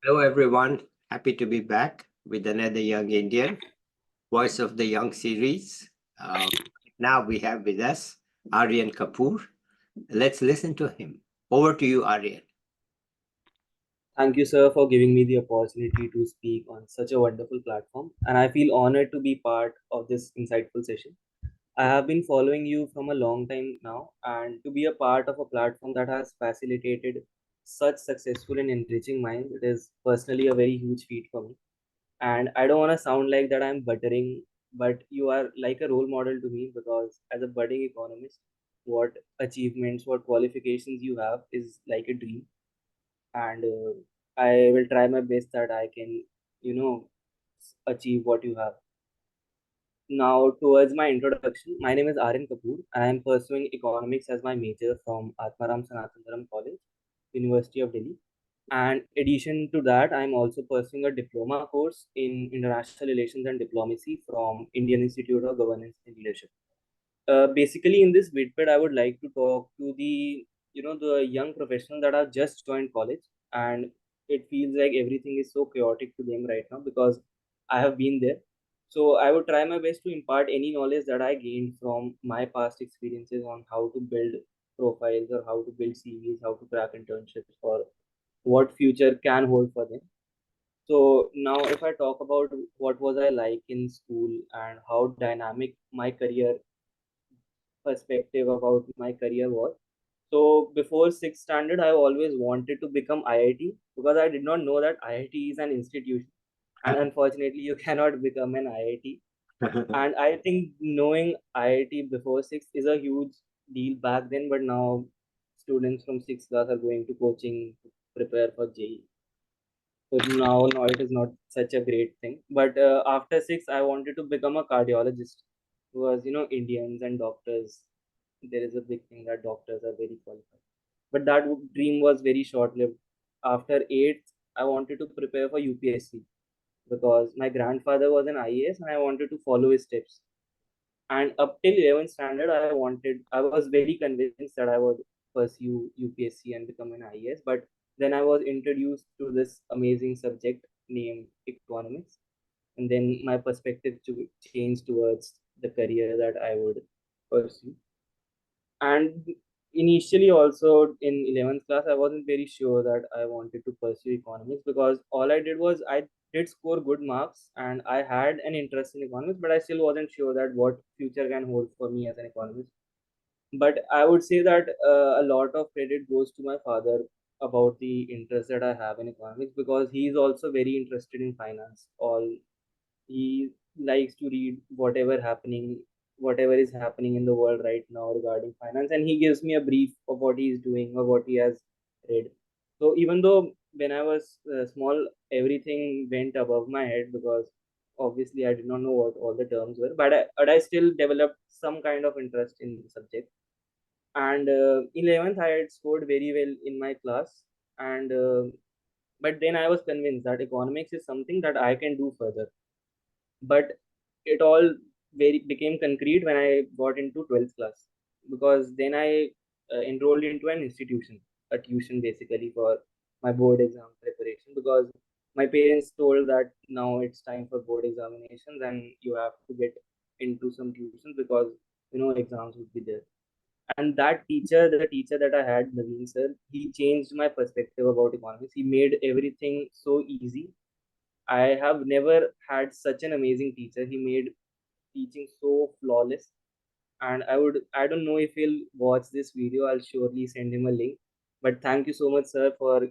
Hello, everyone. Happy to be back with another Young Indian, Voice of the Young series. Now we have with us Aryan Kapoor. Let's listen to him. Over to you, Aryan. Thank you, sir, for giving me the opportunity to speak on such a wonderful platform. And I feel honored to be part of this insightful session. I have been following you from a long time now, and to be a part of a platform that has facilitated such successful and enriching minds, it is personally a very huge feat for me. And I don't want to sound like that I'm buttering, but you are like a role model to me because as a budding economist, what achievements, what qualifications you have is like a dream, and I will try my best that I can, you know, achieve what you have. Now, towards my introduction, my name is Aryan Kapoor. I am pursuing economics as my major from Atmaram Sanathandaram College, University of Delhi. And addition to that, I am also pursuing a diploma course in international relations and diplomacy from Indian Institute of Governance and Leadership. Basically, in this Vidped, I would like to talk to the young professionals that have just joined college, and it feels like everything is so chaotic to them right now because I have been there. So I would try my best to impart any knowledge that I gained from my past experiences on how to build profiles or how to build CVs, how to crack internships, or what future can hold for them. So now, if I talk about what was I like in school and how dynamic my career perspective about my career was. So before sixth standard, I always wanted to become IIT because I did not know that IIT is an institution, and unfortunately, you cannot become an IIT. And I think knowing IIT before sixth is a huge deal back then, but now students from sixth class are going to coaching to prepare for JEE. So now it is not such a great thing. But after six, I wanted to become a cardiologist because Indians and doctors, there is a big thing that doctors are very qualified. But that dream was very short lived. After eighth, I wanted to prepare for UPSC because my grandfather was an IAS and I wanted to follow his steps. And up till 11th standard, I was very convinced that I would pursue UPSC and become an IAS. But then I was introduced to this amazing subject named economics. And then my perspective changed towards the career that I would pursue. And initially, also in 11th class, I wasn't very sure that I wanted to pursue economics because all I did was I did score good marks and I had an interest in economics, but I still wasn't sure that what future can hold for me as an economist. But I would say that a lot of credit goes to my father about the interest that I have in economics because he is also very interested in finance. All he likes to read whatever is happening in the world right now regarding finance, and he gives me a brief of what he is doing or what he has read. So even though when I was small, everything went above my head because obviously I did not know what all the terms were, but I still developed some kind of interest in the subject. And 11th, I had scored very well in my class, and but then I was convinced that economics is something that I can do further. But it all very became concrete when I got into 12th class because then I enrolled into an institution, a tuition basically for my board exam preparation because my parents told that now it's time for board examinations and you have to get into some tuitions because exams would be there. And that teacher, the teacher that I had, Naveen sir, he changed my perspective about economics. He made everything so easy. I have never had such an amazing teacher. He made teaching so flawless. And I don't know if he'll watch this video. I'll surely send him a link. But thank you so much, sir, for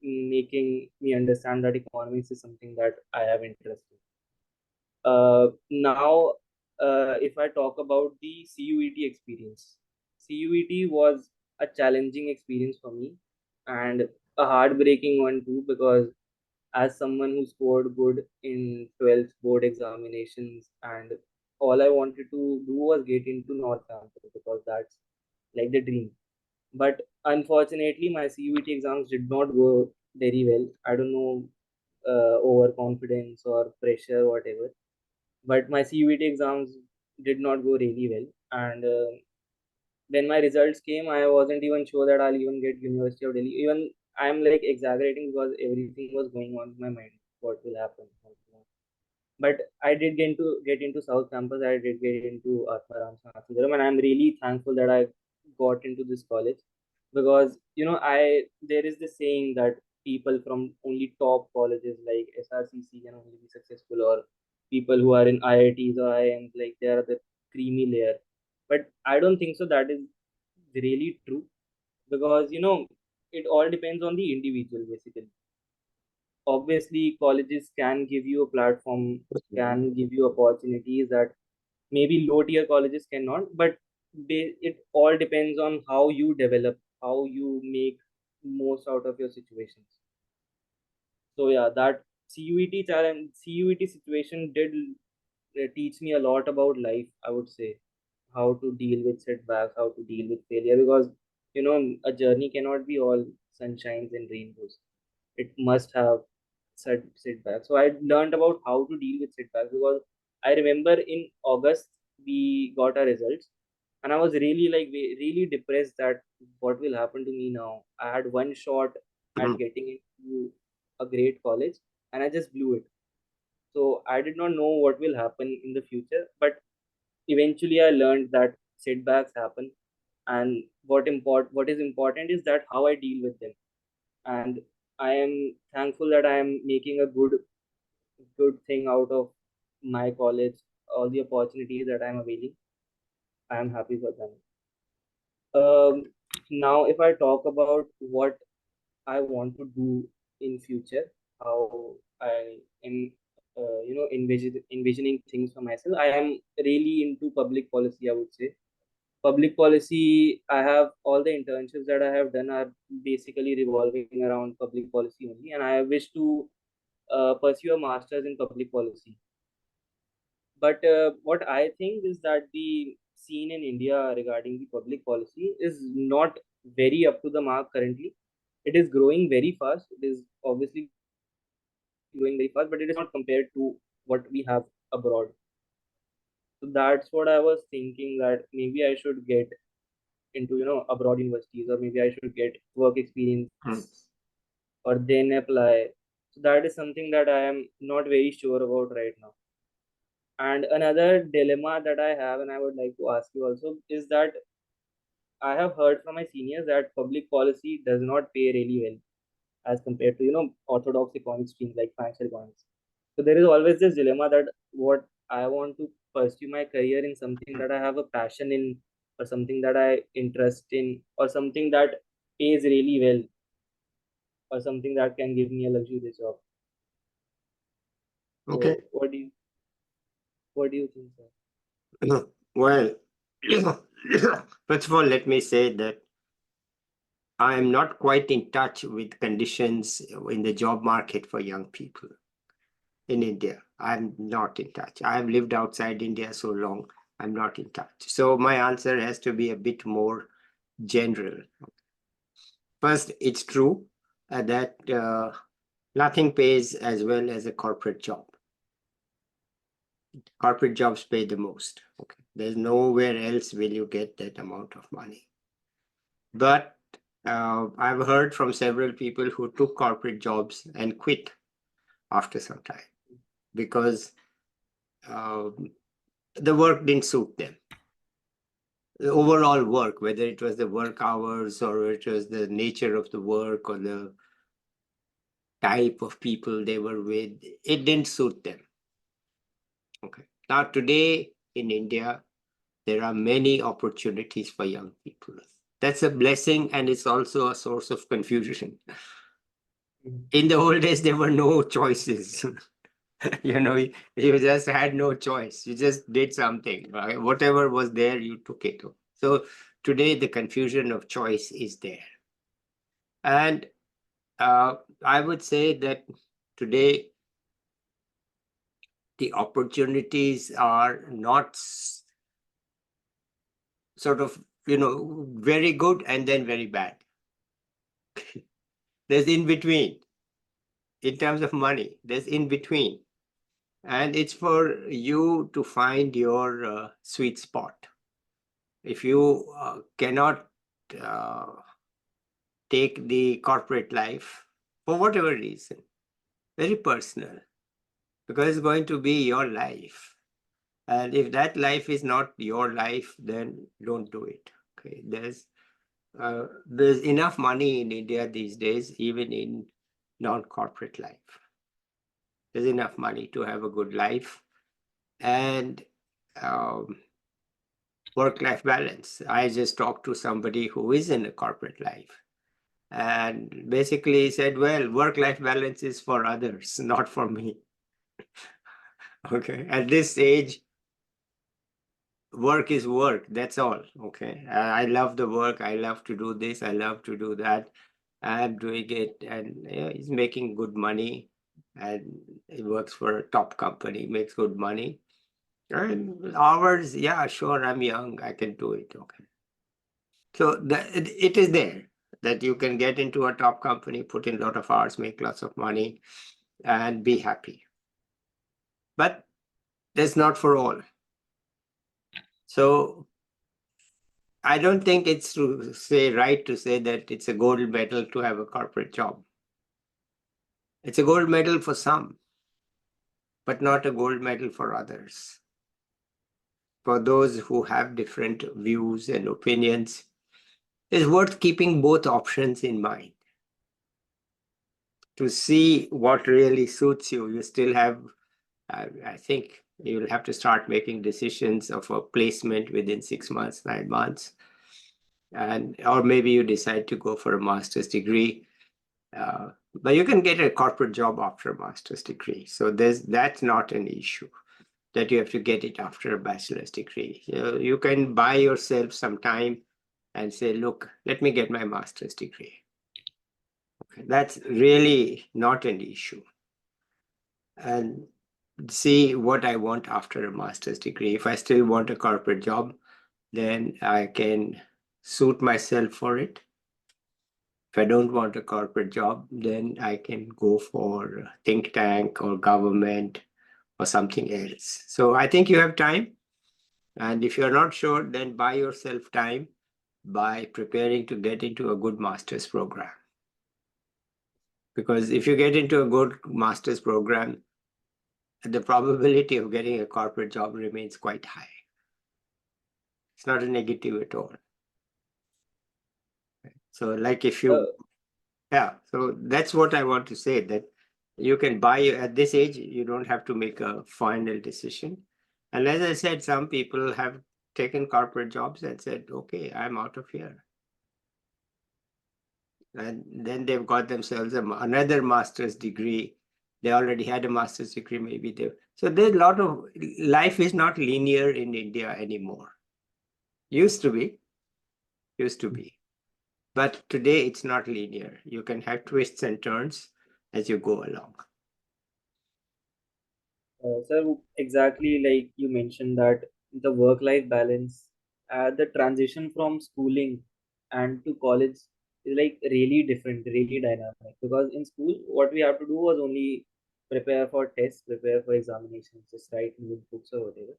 making me understand that economics is something that I have interest in. Now, if I talk about the CUET experience, CUET was a challenging experience for me and a heartbreaking one too because as someone who scored good in 12th board examinations and all I wanted to do was get into North Campus because that's like the dream. But unfortunately, my CUET exams did not go very well. I don't know, overconfidence or pressure, whatever. But my CUET exams did not go really well. And when my results came, I wasn't even sure that I'll even get University of Delhi. Even I'm like exaggerating because everything was going on in my mind. What will happen? But I did get into South Campus. I did get into Atmaram Sanathandaram, and I'm really thankful that I got into this college because I there is this saying that people from only top colleges like SRCC can only be successful, or people who are in IITs or IIMs like they are the creamy layer. But I don't think so. That is really true because it all depends on the individual basically. Obviously colleges can give you a platform, can give you opportunities that maybe low tier colleges cannot, but it all depends on how you develop, how you make most out of your situations. So yeah, that CUET situation did teach me a lot about life, I would say. How to deal with setbacks, how to deal with failure, because a journey cannot be all sunshines and rainbows. It must have setbacks. So I learned about how to deal with setbacks because I remember in August we got our results, and I was really like really depressed that what will happen to me now. I had one shot at Mhm. getting into a great college, and I just blew it. So I did not know what will happen in the future, but eventually I learned that setbacks happen, and what is important is that how I deal with them. And I am thankful that I am making a good thing out of my college, all the opportunities that I'm availing. I am happy for them. Now if I talk about what I want to do in future, how I am envisioning things for myself. I am really into public policy, I would say. Public policy, I have all the internships that I have done are basically revolving around public policy only, and I wish to pursue a master's in public policy. But what I think is that the scene in India regarding the public policy is not very up to the mark currently. It is growing very fast. It is obviously growing very fast, but it is not compared to what we have abroad. So that's what I was thinking, that maybe I should get into abroad universities, or maybe I should get work experience Mm. or then apply. So that is something that I am not very sure about right now. And another dilemma that I have, and I would like to ask you also, is that I have heard from my seniors that public policy does not pay really well as compared to orthodox economic streams like financial economics. So there is always this dilemma that what I want to pursue my career in something that I have a passion in, or something that I interest in, or something that pays really well, or something that can give me a luxurious job. Okay. So what do you think, sir? Well, first of all, let me say that I am not quite in touch with conditions in the job market for young people in India. I'm not in touch. I have lived outside India so long, I'm not in touch. So my answer has to be a bit more general. First, it's true that nothing pays as well as a corporate job. Corporate jobs pay the most. Okay. There's nowhere else will you get that amount of money. But I've heard from several people who took corporate jobs and quit after some time because the work didn't suit them. The overall work, whether it was the work hours or it was the nature of the work or the type of people they were with, it didn't suit them. Okay. Now, today in India, there are many opportunities for young people. That's a blessing, and it's also a source of confusion. Mhm. In the old days, there were no choices. You just had no choice. You just did something. Right? Whatever was there, you took it. So today, the confusion of choice is there. And I would say that today, the opportunities are not sort of, very good and then very bad. There's in between. In terms of money, there's in between. And it's for you to find your sweet spot. If you cannot uh, take the corporate life for whatever reason, very personal, because it's going to be your life. And if that life is not your life, then don't do it. Okay, there's enough money in India these days, even in non-corporate life. There's enough money to have a good life and work-life balance. I just talked to somebody who is in a corporate life and basically said, well, work-life balance is for others, not for me. Okay, at this age, work is work, that's all. Okay, I love the work, I love to do this, I love to do that. I'm doing it, and he's making good money, and he works for a top company, makes good money. And hours, yeah, sure, I'm young, I can do it. Okay, so it is there that you can get into a top company, put in a lot of hours, make lots of money, and be happy. But that's not for all. So I don't think it's right to say that it's a gold medal to have a corporate job. It's a gold medal for some, but not a gold medal for others. For those who have different views and opinions, it's worth keeping both options in mind to see what really suits you. You still have, I think you'll have to start making decisions of a placement within 6 months, 9 months. Or maybe you decide to go for a master's degree. But you can get a corporate job after a master's degree. So that's not an issue that you have to get it after a bachelor's degree. You can buy yourself some time and say, look, let me get my master's degree. Okay, that's really not an issue. And see what I want after a master's degree. If I still want a corporate job, then I can suit myself for it. If I don't want a corporate job, then I can go for think tank or government or something else. So I think you have time. And if you're not sure, then buy yourself time by preparing to get into a good master's program. Because if you get into a good master's program, the probability of getting a corporate job remains quite high. It's not a negative at all. So like if you, yeah, so that's what I want to say, that you can buy at this age, you don't have to make a final decision. And as I said, some people have taken corporate jobs and said, okay, I'm out of here. And then they've got themselves another master's degree. They already had a master's degree, maybe they. So there's a lot of, life is not linear in India anymore. Used to be. But today it's not linear. You can have twists and turns as you go along. Sir, exactly like you mentioned that the work-life balance, the transition from schooling and to college is like really different, really dynamic. Because in school, what we have to do was only prepare for tests, prepare for examinations, just write new books or whatever.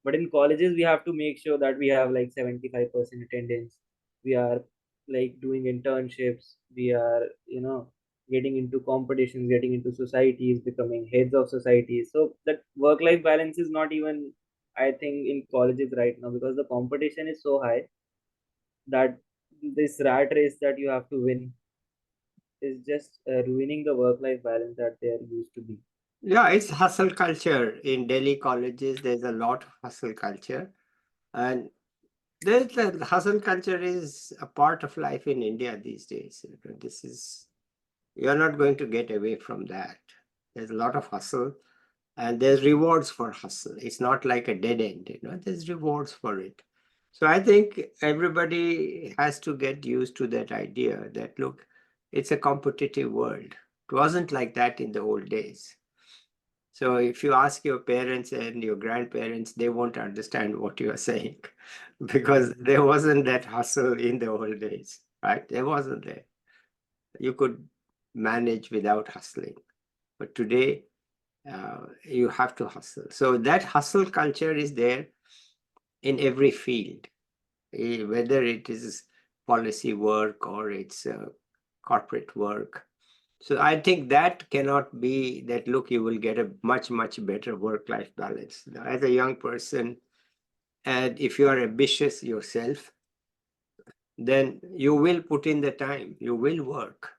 But in colleges, we have to make sure that we have like 75% attendance. We are like doing internships. We are, getting into competitions, getting into societies, becoming heads of societies. So that work-life balance is not even, I think, in colleges right now because the competition is so high that this rat race that you have to win is just ruining the work-life balance that they are used to be. Yeah, it's hustle culture. In Delhi colleges, there's a lot of hustle culture. And the hustle culture is a part of life in India these days. You're not going to get away from that. There's a lot of hustle and there's rewards for hustle. It's not like a dead end, there's rewards for it. So I think everybody has to get used to that idea that, look, it's a competitive world. It wasn't like that in the old days. So if you ask your parents and your grandparents, they won't understand what you are saying because there wasn't that hustle in the old days, right? There wasn't there. You could manage without hustling. But today, you have to hustle. So that hustle culture is there in every field, whether it is policy work or it's corporate work. So I think that cannot be that, look, you will get a much, much better work-life balance. Now, as a young person, and if you are ambitious yourself, then you will put in the time, you will work.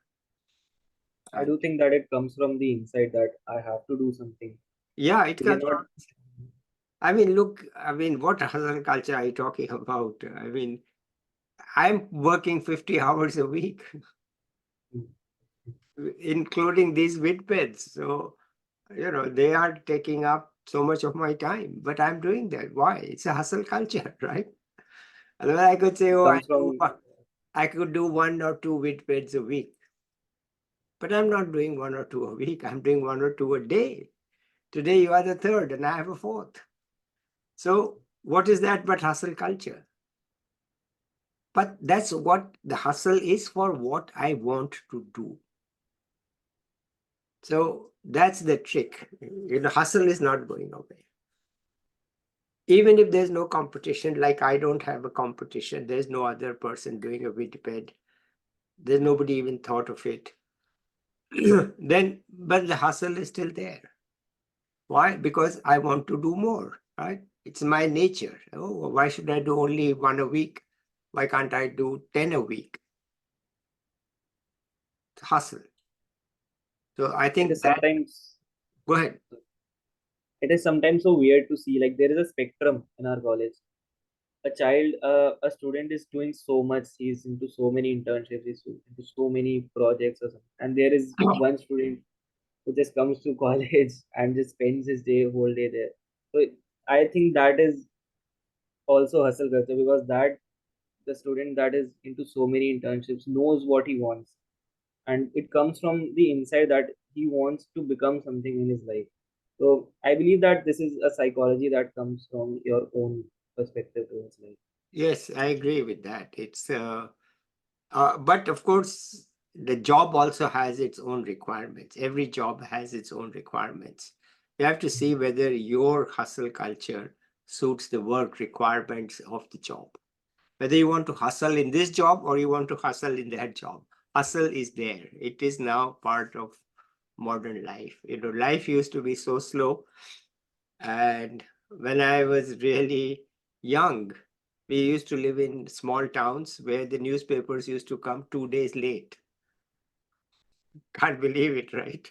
I do think that it comes from the inside that I have to do something. Yeah, it You comes cannot. from, I mean, look, I mean, what hustle culture are you talking about? I mean, I'm working 50 hours a week, including these Vidpeds. So, they are taking up so much of my time, but I'm doing that. Why? It's a hustle culture, right? Otherwise, I could say, It oh, comes from. I could do 1 or 2 Vidpeds a week, but I'm not doing 1 or 2 a week. I'm doing 1 or 2 a day. Today, you are the third, and I have a fourth. So, what is that but hustle culture? But that's what the hustle is for, what I want to do. So that's the trick. Hustle is not going away. Even if there's no competition, like I don't have a competition, there's no other person doing a Vidped, there's nobody even thought of it. But the hustle is still there. Why? Because I want to do more, right? It's my nature. Oh, why should I do only 1 a week? Why can't I do 10 a week? Hustle. So I It think is that, sometimes. go ahead. It is sometimes so weird to see like there is a spectrum in our college. A student is doing so much. He's into so many internships. He's into so many projects or something. And there is one student who just comes to college and just spends his whole day there. So I think that is also hustle culture because that the student that is into so many internships knows what he wants, and it comes from the inside that he wants to become something in his life. So I believe that this is a psychology that comes from your own perspective towards life. Yes, I agree with that. But of course, the job also has its own requirements. Every job has its own requirements. You have to see whether your hustle culture suits the work requirements of the job. Whether you want to hustle in this job or you want to hustle in that job, hustle is there. It is now part of modern life. Life used to be so slow. And when I was really young, we used to live in small towns where the newspapers used to come 2 days late. Can't believe it, right?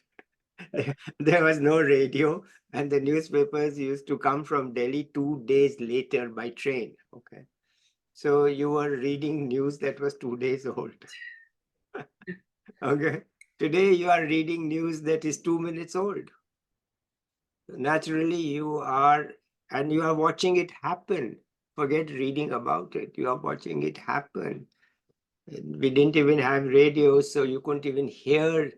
There was no radio, and the newspapers used to come from Delhi 2 days later by train. Okay. So you were reading news that was 2 days old. Okay. Today you are reading news that is 2 minutes old. Naturally, and you are watching it happen. Forget reading about it. You are watching it happen. We didn't even have radio, so you couldn't even hear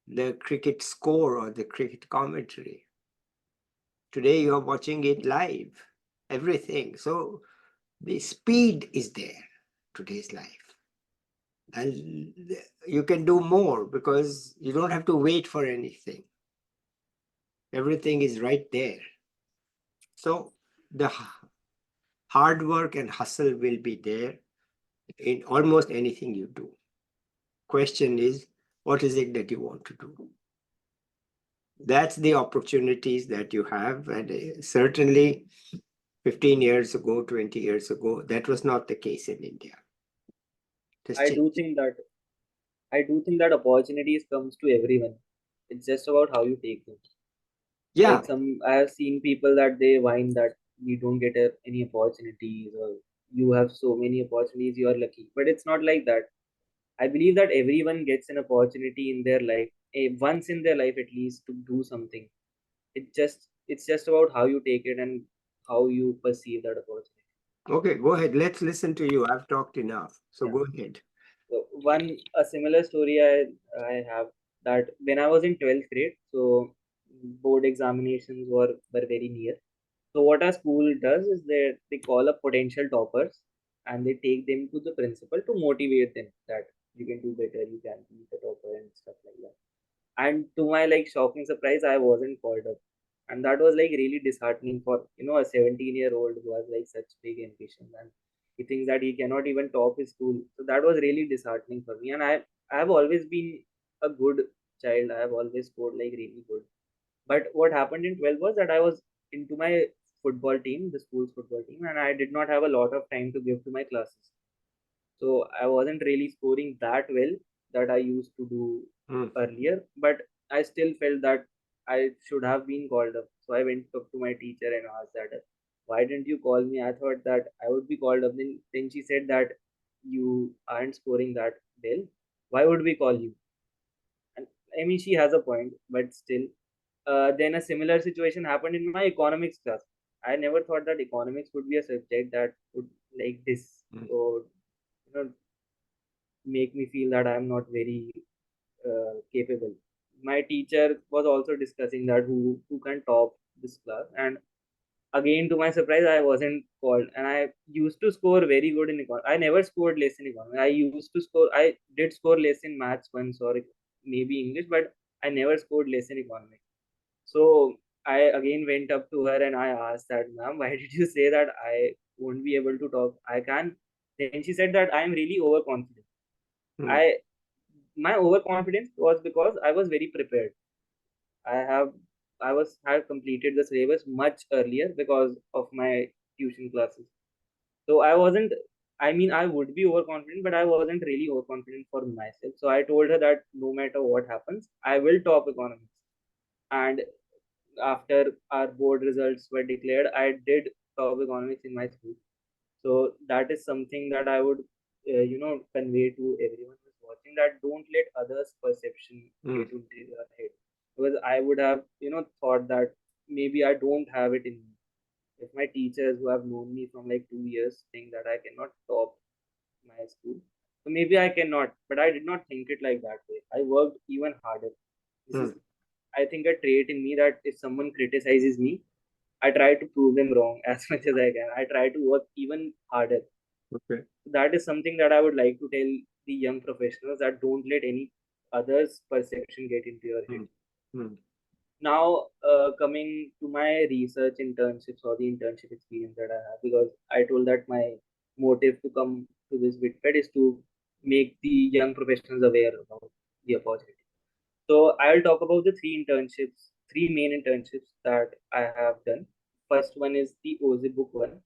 the cricket score or the cricket commentary. Today, you are watching it live, everything. So the speed is there, today's life. And you can do more because you don't have to wait for anything. Everything is right there. So the hard work and hustle will be there in almost anything you do. Question is, what is it that you want to do? That's the opportunities that you have. And certainly 15 years ago, 20 years ago, that was not the case in India. It has I do changed. think that I do think that opportunities comes to everyone. It's just about how you take them. Yeah. Like I have seen people that they whine that we don't get any opportunities, or you have so many opportunities, you are lucky. But it's not like that. I believe that everyone gets an opportunity in their life, once in their life at least, to do something. It's just about how you take it and how you perceive that opportunity. Okay, go ahead. Let's listen to you. I've talked enough. So Yeah. go ahead. So a similar story I have, that when I was in 12th grade, so board examinations were very near. So what our school does is they call up potential toppers and they take them to the principal to motivate them that you can do better, you can be the topper and stuff like that. And to my like shocking surprise, I wasn't called up, and that was like really disheartening for a 17-year-old who has like such big ambitions, and he thinks that he cannot even top his school. So that was really disheartening for me, and I have always been a good child. I have always scored like really good. But what happened in 12 was that I was into my football team, the school's football team, and I did not have a lot of time to give to my classes. So I wasn't really scoring that well that I used to do mm, earlier, but I still felt that I should have been called up. So I went up to my teacher and asked that, why didn't you call me? I thought that I would be called up. Then she said that you aren't scoring that well. Why would we call you? And I mean, she has a point, but still. Then a similar situation happened in my economics class. I never thought that economics would be a subject that would like this. mm, So, you know, make me feel that I'm not very capable. My teacher was also discussing that who can top this class, and again to my surprise, I wasn't called. And I used to score very good in econ. I never scored less in econ. I used to score. I did score less in maths once or maybe English, but I never scored less in economics. So I again went up to her and I asked that, ma'am, why did you say that I won't be able to talk? I can. Then she said that I am really overconfident. mm, I My overconfidence was because I was very prepared. I have I was had completed the syllabus much earlier because of my tuition classes. So I wasn't. I mean, I would be overconfident, but I wasn't really overconfident for myself. So I told her that no matter what happens, I will top economics. And after our board results were declared, I did top economics in my school. So that is something that I would, convey to everyone who's watching, that don't let others' perception mm, get into your head. Because I would have, thought that maybe I don't have it in me. If my teachers who have known me from like 2 years think that I cannot top my school, so maybe I cannot. But I did not think it like that way. I worked even harder. This is, mm. I think, a trait in me that if someone criticizes me, I try to prove them wrong as much as I can. I try to work even harder. Okay. That is something that I would like to tell the young professionals, that don't let any others' perception get into your head. Mm, mm, Now, coming to my research internships or the internship experience that I have, because I told that my motive to come to this Vidped is to make the young professionals aware about the opportunity. So I'll talk about the three main internships that I have done. First one is the OZ Book one.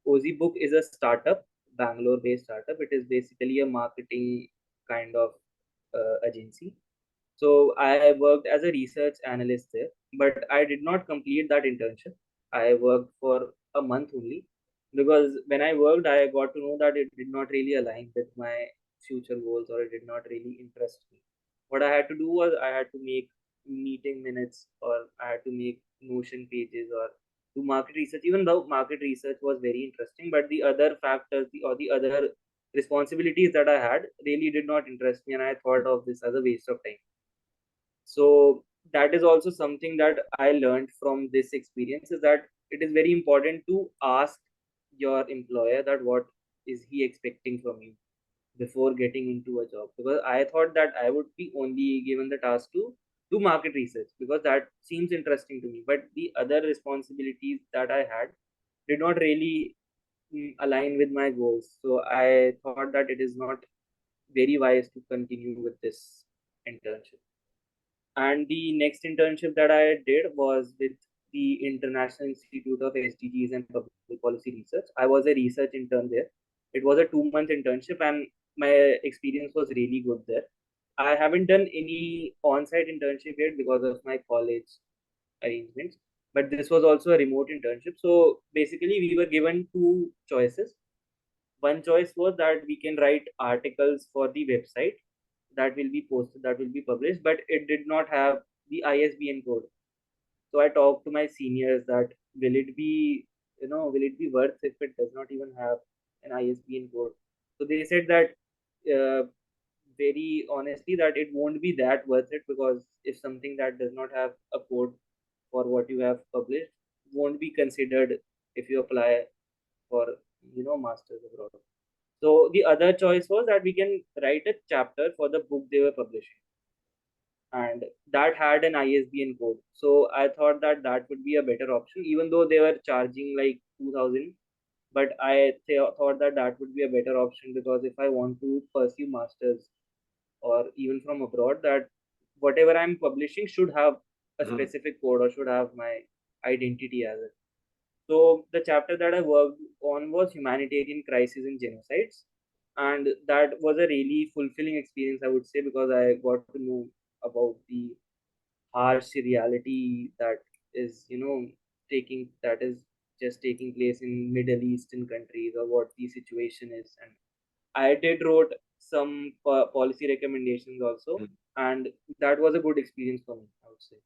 OZ Book is a startup, Bangalore-based startup. It is basically a marketing kind of agency. So I worked as a research analyst there, but I did not complete that internship. I worked for a month only, because when I worked, I got to know that it did not really align with my future goals, or it did not really interest me. What I had to do was I had to make meeting minutes, or I had to make Notion pages, or do market research. Even though market research was very interesting, but the other factors, the other responsibilities that I had really did not interest me, and I thought of this as a waste of time. So that is also something that I learned from this experience, is that it is very important to ask your employer that what is he expecting from you before getting into a job. Because I thought that I would be only given the task to do market research, because that seems interesting to me, but the other responsibilities that I had did not really align with my goals. So I thought that it is not very wise to continue with this internship. And the next internship that I did was with the International Institute of SDGs and Public Policy Research. I was a research intern there. It was a 2 month internship, and my experience was really good there. I haven't done any on site internship yet because of my college arrangements, but this was also a remote internship. So basically, we were given two choices. One choice was that we can write articles for the website that will be posted, that will be published, but it did not have the ISBN code. So I talked to my seniors that will it be worth if it does not even have an ISBN code? So they said that very honestly that it won't be that worth it, because if something that does not have a code for what you have published won't be considered if you apply for masters abroad. So the other choice was that we can write a chapter for the book they were publishing, and that had an ISBN code. So I thought that that would be a better option, even though they were charging like 2,000. But I thought that that would be a better option, because if I want to pursue masters or even from abroad, that whatever I'm publishing should have a specific code or should have my identity as it. So the chapter that I worked on was humanitarian crises and genocides, and that was a really fulfilling experience, I would say, because I got to know about the harsh reality that is, taking that is just taking place in Middle Eastern countries, or what the situation is. And I did wrote some policy recommendations also, and that was a good experience for me, I would say.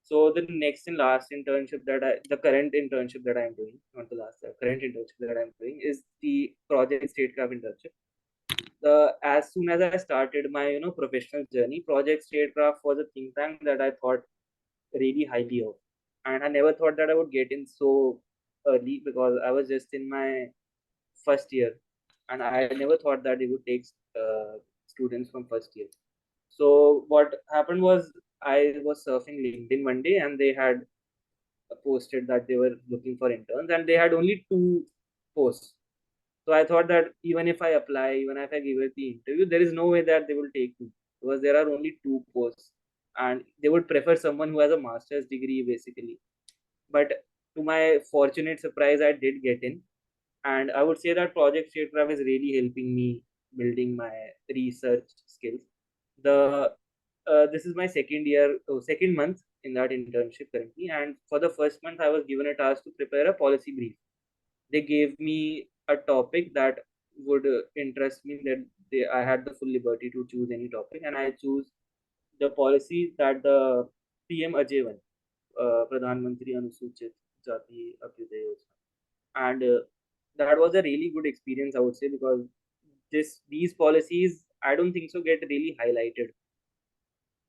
So the next and last internship the current internship that I'm doing, not the last, the current internship that I'm doing is the Project Statecraft internship. As soon as I started my professional journey, Project Statecraft was a think tank that I thought really highly of, and I never thought that I would get in so early, because I was just in my first year, and I never thought that they would take students from first year. So what happened was, I was surfing LinkedIn one day, and they had posted that they were looking for interns, and they had only two posts. So I thought that even if I apply, even if I give it the interview, there is no way that they will take me, because there are only two posts, and they would prefer someone who has a master's degree basically. But to my fortunate surprise, I did get in, and I would say that Project Statecraft is really helping me building my research skills. The This is my second month in that internship currently, and for the first month, I was given a task to prepare a policy brief. They gave me a topic that would interest me. That I had the full liberty to choose any topic, and I choose the policy that the PM Ajay one, Pradhan Mantri Anusuchit Jati Abhyuday Yojana, and that was a really good experience, I would say, because these policies, I don't think so, get really highlighted,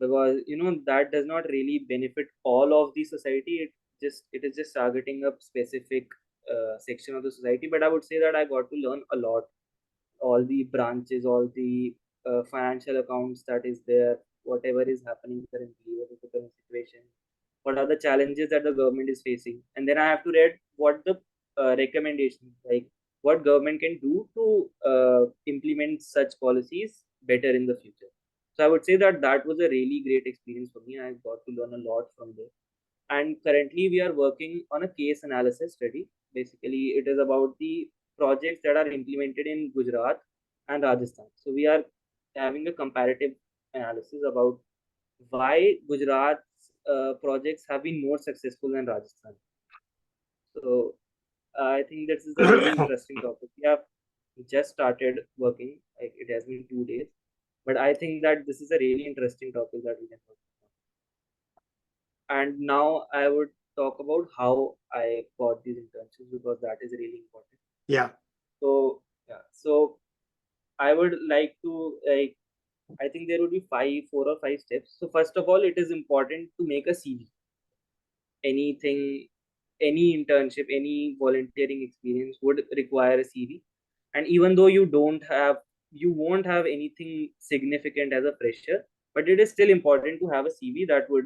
because that does not really benefit all of the society. It is just targeting a specific section of the society. But I would say that I got to learn a lot, all the branches, all the financial accounts that is there, whatever is happening currently, what is the current situation, what are the challenges that the government is facing, and then I have to read what the recommendations, like what government can do to implement such policies better in the future. So I would say that that was a really great experience for me. I got to learn a lot from there. And currently we are working on a case analysis study. Basically, it is about the projects that are implemented in Gujarat and Rajasthan. So we are having a comparative analysis about why Gujarat's projects have been more successful than Rajasthan. So I think this is a really interesting topic. We have just started working, like it has been 2 days, but I think that this is a really interesting topic that we can talk about. And now I would talk about how I got these internships, because that is really important. Yeah. So yeah, so I would like to, like, I think there would be 4 or 5 steps. So first of all, it is important to make a CV. Anything, any internship, any volunteering experience would require a CV. And even though you won't have anything significant as a fresher, but it is still important to have a CV that would,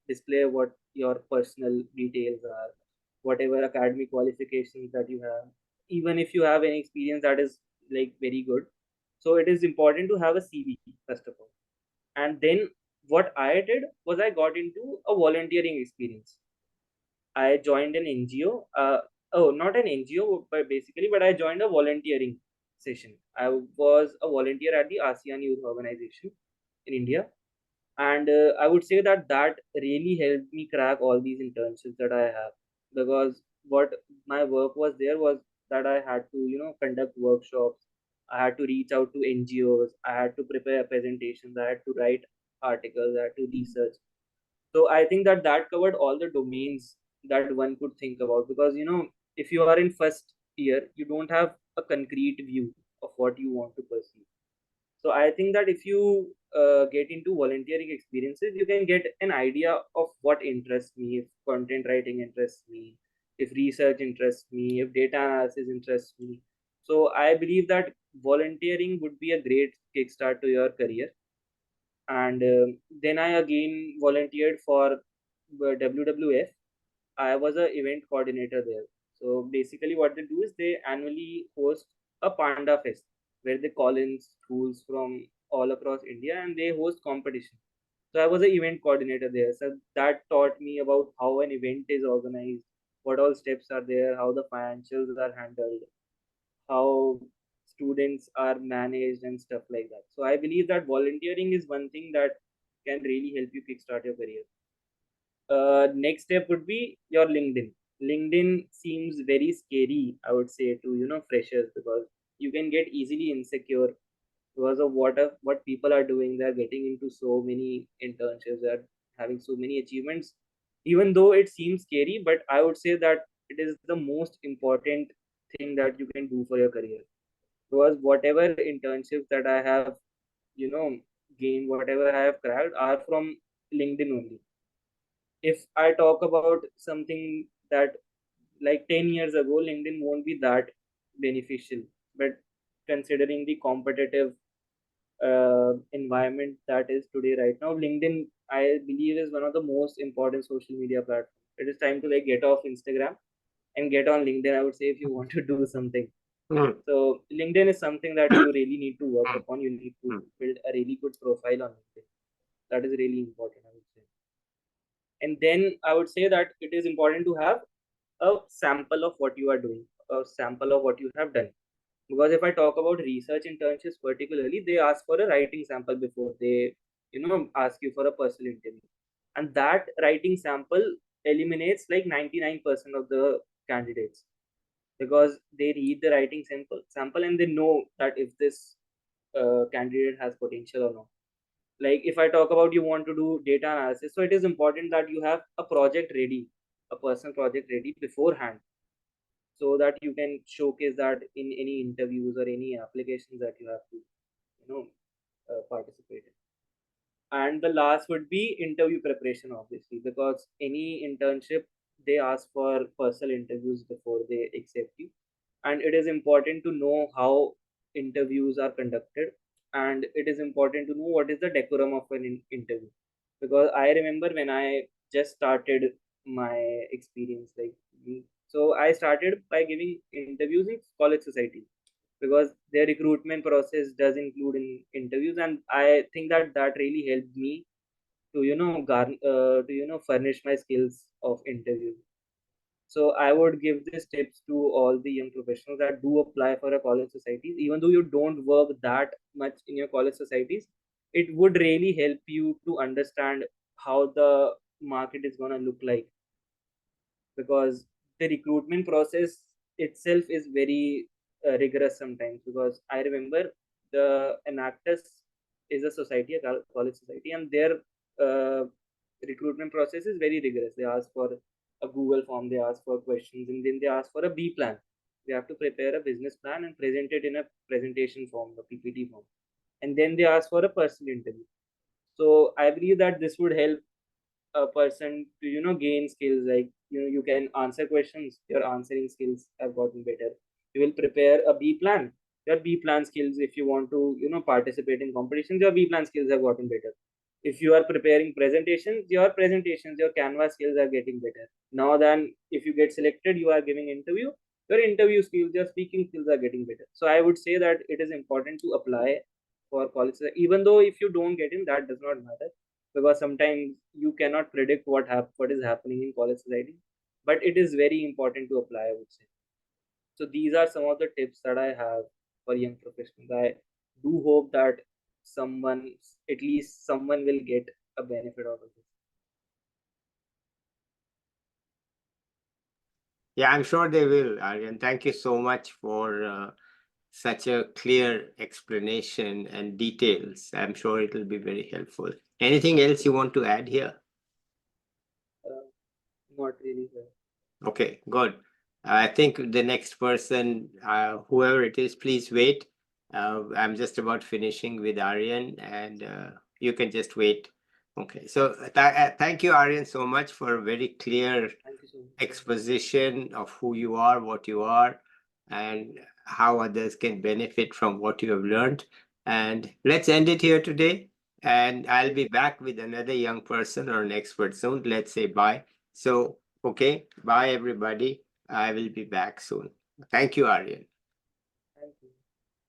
display what your personal details are, whatever academic qualifications that you have, even if you have any experience that is like very good. So it is important to have a CV first of all. And then what I did was I got into a volunteering experience. I joined an NGO. Oh, not an NGO, but basically, but I joined a volunteering session. I was a volunteer at the ASEAN Youth Organization in India, and I would say that that really helped me crack all these internships that I have, because what my work was there was that I had to, conduct workshops. I had to reach out to NGOs. I had to prepare presentations. I had to write articles. I had to research. So I think that that covered all the domains that one could think about, because if you are in first year, you don't have a concrete view of what you want to pursue. So I think that if you get into volunteering experiences, you can get an idea of what interests me. If content writing interests me, if research interests me, if data analysis interests me. So I believe that volunteering would be a great kickstart to your career. And then I again volunteered for WWF. I was a event coordinator there. So basically, what they do is they annually host a panda fest, where they call in schools from all across India, and they host competition. So I was an event coordinator there. So that taught me about how an event is organized, what all steps are there, how the financials are handled, how students are managed, and stuff like that. So I believe that volunteering is one thing that can really help you kickstart your career. Next step would be your LinkedIn. LinkedIn seems very scary, I would say, to freshers, because you can get easily insecure because of what people are doing. They're getting into so many internships, they're having so many achievements. Even though it seems scary, but I would say that it is the most important thing that you can do for your career. Because whatever internships that I have, you know, gained, whatever I have cracked, are from LinkedIn only. If I talk about something that like 10 years ago, LinkedIn won't be that beneficial. But considering the competitive environment that is today, right now, LinkedIn, I believe, is one of the most important social media platforms. It is time to like get off Instagram and get on LinkedIn, I would say, if you want to do something. Mm, So LinkedIn is something that you really need to work mm, upon. You need to mm. build a really good profile on LinkedIn. That is really important, I would say. And then I would say that it is important to have a sample of what you are doing, a sample of what you have done. Because if I talk about research internships particularly, they ask for a writing sample before they ask you for a personal interview. And that writing sample eliminates like 99% of the candidates, because they read the writing sample and they know that if this candidate has potential or not. Like if I talk about, you want to do data analysis, so it is important that you have a project ready, a personal project ready beforehand, so that you can showcase that in any interviews or any applications that you have to participate in. And the last would be interview preparation, obviously, because any internship, they ask for personal interviews before they accept you. And it is important to know how interviews are conducted, and it is important to know what is the decorum of an interview. Because I remember when I just started my experience, like, so I started by giving interviews in college society, because their recruitment process does include in interviews, and I think that that really helped me to furnish my skills of interview. So I would give these tips to all the young professionals that do apply for a college societies. Even though you don't work that much in your college societies, it would really help you to understand how the market is going to look like. Because the recruitment process itself is very rigorous sometimes. Because I remember the Enactus is a society, a college society, and their uh, recruitment process is very rigorous. They ask for a Google form, they ask for questions, and then they ask for a B plan. They have to prepare a business plan and present it in a presentation form, the PPT form, and then they ask for a personal interview. So I believe that this would help a person to gain skills. Like you can answer questions, your answering skills have gotten better. You will prepare a B plan, your B plan skills, if you want to participate in competitions, your B plan skills have gotten better. If you are preparing presentations, your canvas skills are getting better. Now than if you get selected, you are giving interview, your interview skills, your speaking skills are getting better. So I would say that it is important to apply for college, even though if you don't get in, that does not matter. Because sometimes you cannot predict what is happening in college society, but it is very important to apply, I would say. So these are some of the tips that I have for young professionals. I do hope that someone, at least someone, will get a benefit out of this. Yeah, I'm sure they will, Aryan. Thank you so much for such a clear explanation and details. I'm sure it will be very helpful. Anything else you want to add here? uh, Not really, sir. Okay, good. I think the next person, whoever it is, please wait. I'm just about finishing with Aryan, and you can just wait. Okay, so thank you, Aryan, so much for a very clear Thank you so much. exposition of who you are, what you are, and how others can benefit from what you have learned. And let's end it here today. And I'll be back with another young person or an expert soon. Let's say bye. So, okay, bye everybody. I will be back soon. Thank you, Aryan.